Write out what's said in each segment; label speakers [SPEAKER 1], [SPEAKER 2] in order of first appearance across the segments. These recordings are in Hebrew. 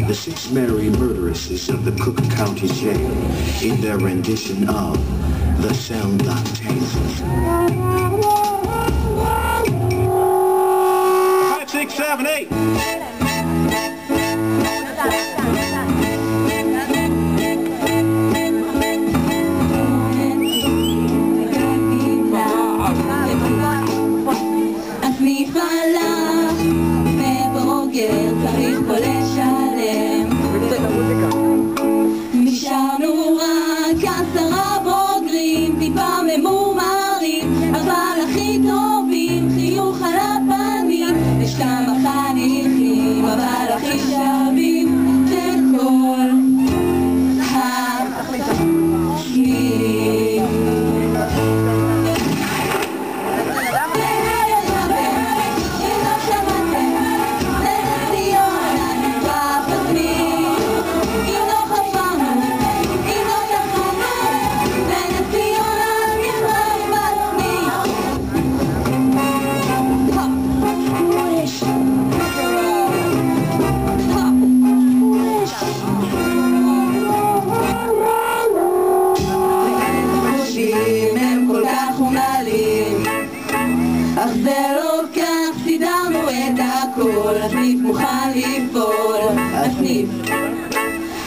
[SPEAKER 1] the 6 merry murderesses of the Cook County Jail in their rendition of The Cell Block Tales. 5, 6, 7, 8.
[SPEAKER 2] צריך פה לשלם נשארנו רק 10 בוגרים טיפה ממומרים אבל הכי טובים חיוך על הפנים יש כמה חניכים אבל הכי שווים את כל החיים אך זה לא כך, סידרנו את הכל, הסניף מוכן לפעול, הסניף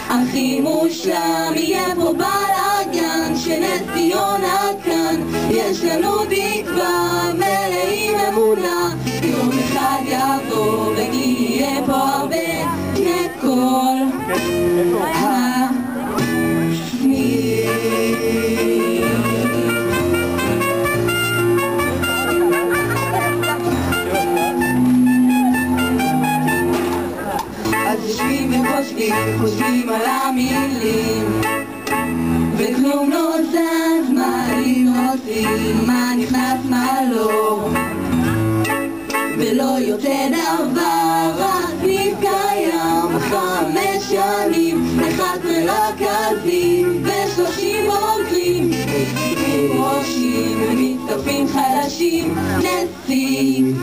[SPEAKER 2] הכי מושלם, יהיה פה בלאגן, שנס ציונה כאן, יש לנו תקווה, מלאים אמונה, יום אחד יבוא ויהיה פה הרבה מכל חושבים על המילים וכלום לא זז מעלים רוצים מה נכנס מה לא ולא יותר דבר רק נתקיים 5 שנים 11 רכזים ו30 בוגרים ראשים ומתקפים חלשים נציג